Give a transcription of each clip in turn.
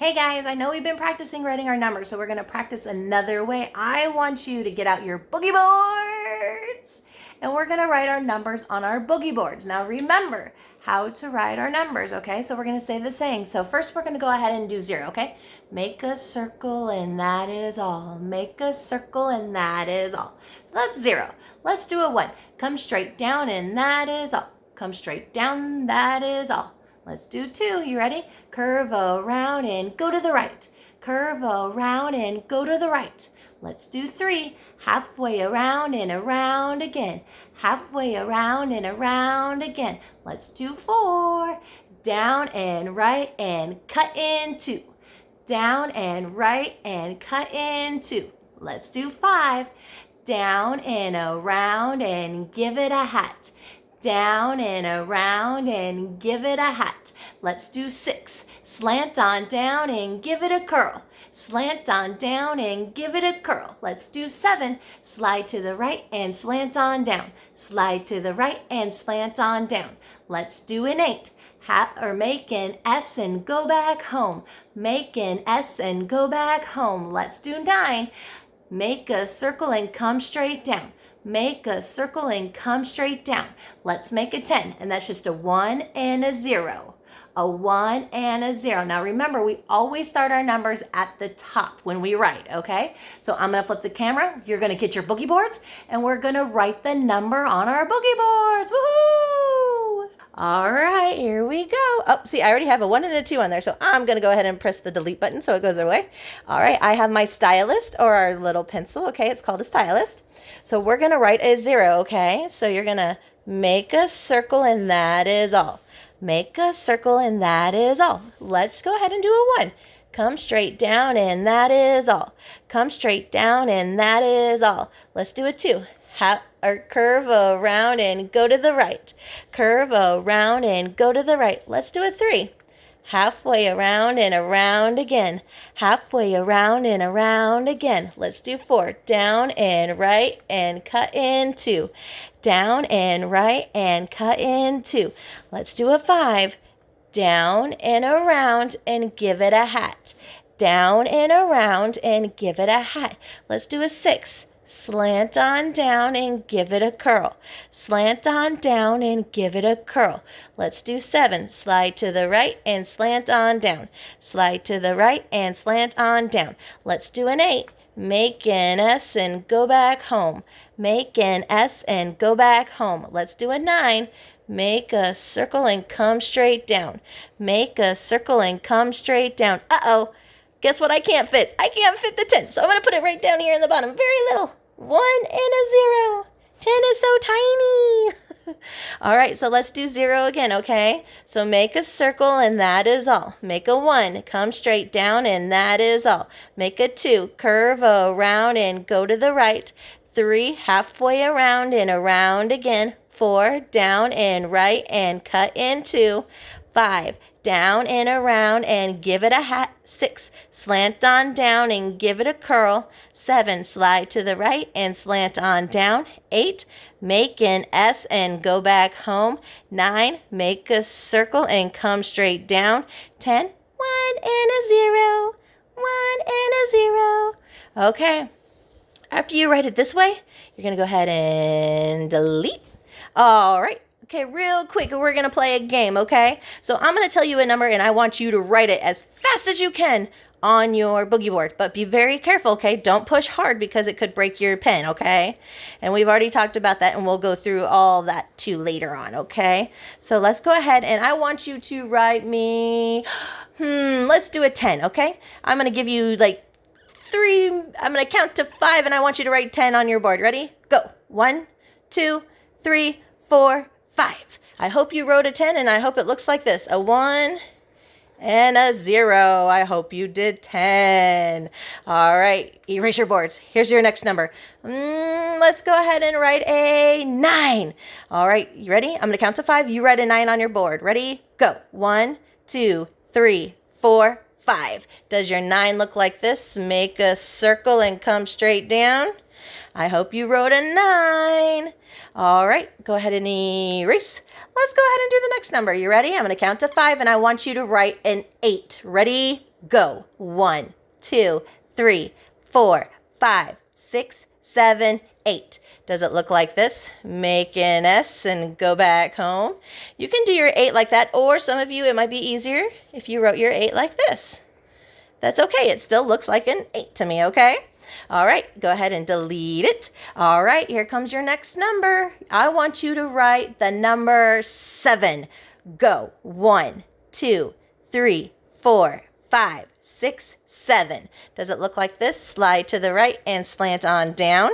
Hey guys, I know we've been practicing writing our numbers, so we're going to practice another way. I want you to get out your boogie boards and we're going to write our numbers on our boogie boards. Now remember how to write our numbers, okay? So we're going to say the saying. So first we're going to go ahead and do 0, okay? Make a circle and that is all. Make a circle and that is all. So that's 0. Let's do a 1. Come straight down and that is all. Come straight down, that is all. Let's do 2. You ready? Curve around and go to the right. Curve around and go to the right. Let's do 3. Halfway around and around again. Halfway around and around again. Let's do 4. Down and right and cut in 2. Down and right and cut in 2. Let's do 5. Down and around and give it a hat. Down and around and give it a hat. Let's do 6. Slant on down and give it a curl. Slant on down and give it a curl. Let's do 7. Slide to the right and slant on down. Slide to the right and slant on down. Let's do an 8. Make an S and go back home. Make an S and go back home. Let's do 9. Make a circle and come straight down. Make a circle and come straight down. Let's make a 10, and that's just a 1 and a 0. A 1 and a 0. Now remember, we always start our numbers at the top when we write, okay? So I'm going to flip the camera. You're going to get your boogie boards, and we're going to write the number on our boogie boards. Woohoo! All right, here we go. Oh, see, I already have a 1 and a 2 on there, so I'm going to go ahead and press the delete button so it goes away. All right, I have my stylus, or our little pencil, okay? It's called a stylus. So we're going to write a 0, okay? So you're going to make a circle and that is all. Make a circle and that is all. Let's go ahead and do a 1. Come straight down and that is all. Come straight down and that is all. Let's do a 2. Curve around and go to the right. Curve around and go to the right. Let's do a 3. Halfway around and around again. Halfway around and around again. Let's do 4. Down and right and cut in 2. Down and right and cut in 2. Let's do a 5. Down and around and give it a hat. Down and around and give it a hat. Let's do a 6. Slant on down and give it a curl. Slant on down and give it a curl. Let's do 7. Slide to the right and slant on down. Slide to the right and slant on down. Let's do an 8. Make an S and go back home. Make an S and go back home. Let's do a 9. Make a circle and come straight down. Make a circle and come straight down. Uh-oh. Guess what I can't fit? I can't fit the 10. So I'm going to put it right down here in the bottom. Very little. 1 and a 0. 10 is so tiny. All right, so let's do 0 again, okay? So make a circle and that is all. Make a 1. Come straight down and that is all. Make a 2. Curve around and go to the right. 3. Halfway around and around again. 4. Down and right and cut in 2. 5. Down and around and give it a hat. 6. Slant on down and give it a curl. 7. Slide to the right and slant on down. 8. Make an S and go back home. 9. Make a circle and come straight down. 10. 1 and a 0. 1 and a 0. Okay. After you write it this way, you're going to go ahead and delete. All right. Okay, real quick, we're going to play a game, okay? So I'm going to tell you a number, and I want you to write it as fast as you can on your boogie board. But be very careful, okay? Don't push hard because it could break your pen, okay? And we've already talked about that, and we'll go through all that too later on, okay? So let's go ahead, and I want you to write me, let's do a 10, okay? I'm going to give you like 3, I'm going to count to 5, and I want you to write 10 on your board. Ready? Go. 1, 2, 3, 4, 5. I hope you wrote a 10, and I hope it looks like this. A 1 and a 0. I hope you did 10. All right, erase your boards. Here's your next number. Let's go ahead and write a 9. All right, you ready? I'm going to count to 5. You write a 9 on your board. Ready? Go. 1, 2, 3, 4, 5. Does your 9 look like this? Make a circle and come straight down. I hope you wrote a 9. All right, go ahead and erase. Let's go ahead and do the next number. You ready? I'm going to count to 5, and I want you to write an 8. Ready? go. 1, 2, 3, 4, 5, 6, 7, 8. Does it look like this? Make an S and go back home. You can do your 8 like that, or some of you, it might be easier if you wrote your 8 like this. That's okay. It still looks like an 8 to me, okay? All right, go ahead and delete it. All right, here comes your next number. I want you to write the number 7. Go. 1, 2, 3, 4, 5, 6, 7. Does it look like this? Slide to the right and slant on down.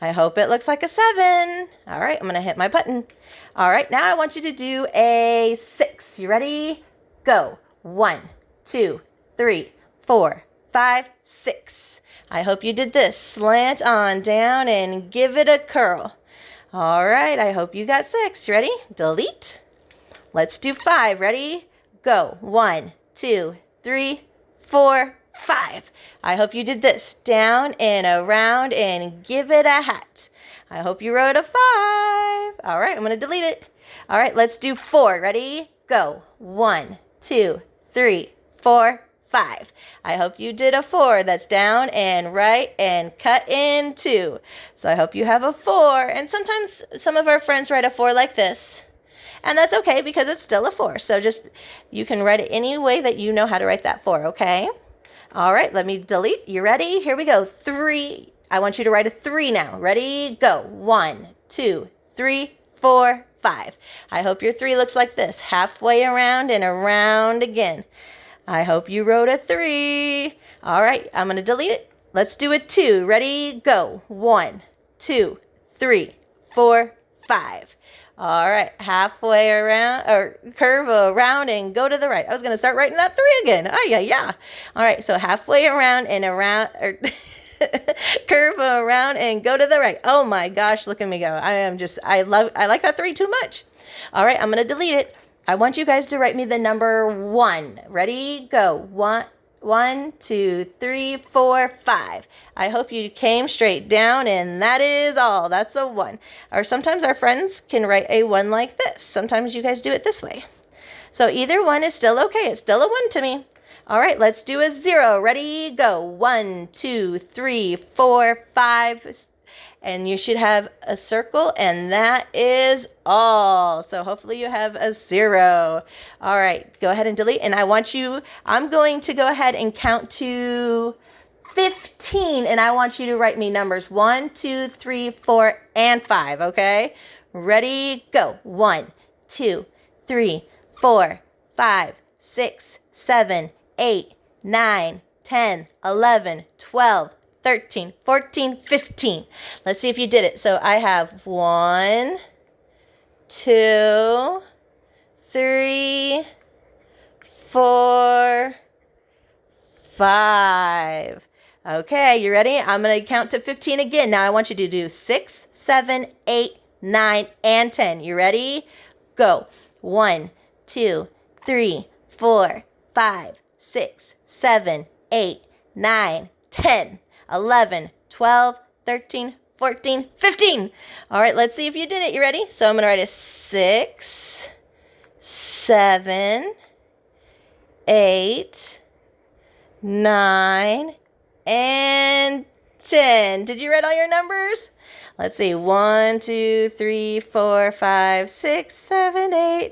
I hope it looks like a 7. All right, I'm going to hit my button. All right, now I want you to do a 6. You ready? Go. 1, 2, 3, 4, 5, 6. I hope you did this. Slant on down and give it a curl. All right, I hope you got 6. You ready? Delete. Let's do 5. Ready? Go. 1, 2, 3, 4, 5. I hope you did this. Down and around and give it a hat. I hope you wrote a 5. All right, I'm going to delete it. All right, let's do 4. Ready? Go. 1, 2, 3, 4, 5. I hope you did a 4. That's down and right and cut in 2. So I hope you have a 4. And sometimes some of our friends write a 4 like this. And that's okay because it's still a 4. So just, you can write it any way that you know how to write that 4, okay? All right, let me delete. You ready? Here we go. 3. I want you to write a 3 now. Ready? Go. 1, 2, 3, 4, 5. I hope your 3 looks like this. Halfway around and around again. I hope you wrote a 3. All right, I'm going to delete it. Let's do a 2. Ready? Go. 1, 2, 3, 4, 5. All right, halfway around, or curve around and go to the right. I was going to start writing that 3 again. Oh, yeah. All right, so halfway around and around, or curve around and go to the right. Oh my gosh, look at me go. I like that 3 too much. All right, I'm going to delete it. I want you guys to write me the number 1. Ready? Go. 1, 2, 3, 4, 5. I hope you came straight down, and that is all. That's a 1. Or sometimes our friends can write a 1 like this. Sometimes you guys do it this way. So either one is still okay. It's still a 1 to me. All right, let's do a 0. Ready? Go. 1, 2, 3, 4, 5. And you should have a circle, and that is all. So hopefully you have a 0. All right, go ahead and delete. And I'm going to go ahead and count to 15, and I want you to write me numbers 1, 2, 3, 4, and 5, okay? Ready, go. 1, 2, 3, 4, 5, 6, 7, 8, 9, 10, 11, 12, 13, 14, 15. Let's see if you did it. So I have 1, 2, 3, 4, 5. Okay, you ready? I'm going to count to 15 again. Now I want you to do 6, 7, 8, 9, and 10. You ready? Go. 1, 2, 3, 4, 5, 6, 7, 8, 9, 10. 11, 12, 13, 14, 15. All right, let's see if you did it. You ready? So I'm going to write a 6, 7, 8, 9, and 10. Did you write all your numbers? Let's see. 1, 2, 3, 4, 5, 6, 7, 8, 9, 10.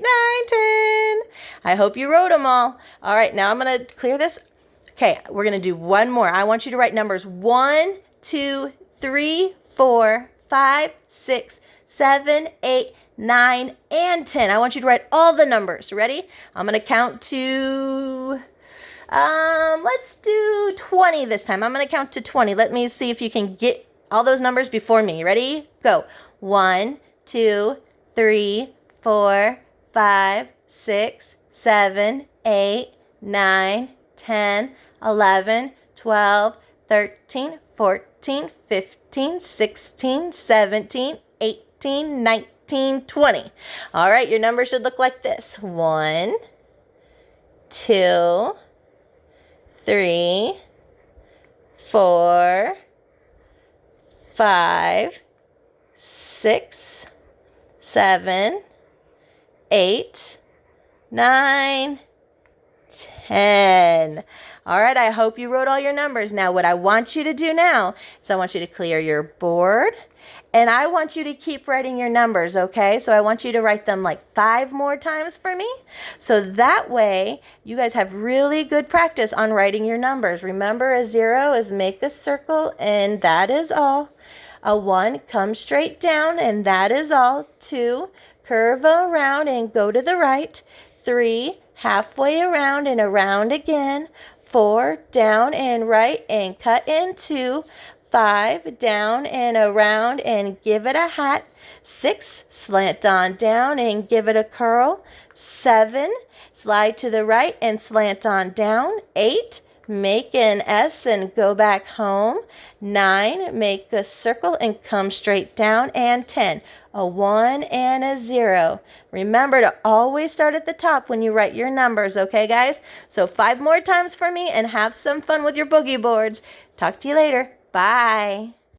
I hope you wrote them all. All right, now I'm going to clear this. Okay, we're going to do one more. I want you to write numbers 1, 2, 3, 4, 5, 6, 7, 8, 9, and 10. I want you to write all the numbers. Ready? I'm going to count to, let's do 20 this time. I'm going to count to 20. Let me see if you can get all those numbers before me. Ready? Go. 1, 2, 3, 4, 5, 6, 7, 8, 9, 10, 11, 12, 13, 14, 15, 16, 17, 18, 19, 20. All right, your number should look like this. 1, 2, 3, 4, 5, 6, 7, 8, 9, 10. All right, I hope you wrote all your numbers. Now, what I want you to do now is I want you to clear your board, and I want you to keep writing your numbers, okay? So I want you to write them like 5 more times for me. So that way, you guys have really good practice on writing your numbers. Remember, a 0 is make a circle, and that is all. A 1, come straight down, and that is all. 2, curve around and go to the right. 3, halfway around and around again. 4, down and right and cut in 2. 5, down and around and give it a hat. 6, slant on down and give it a curl. 7, slide to the right and slant on down. 8, make an S and go back home. 9, make a circle and come straight down. And 10, a 1 and a 0. Remember to always start at the top when you write your numbers, okay, guys? So 5 more times for me and have some fun with your boogie boards. Talk to you later. Bye.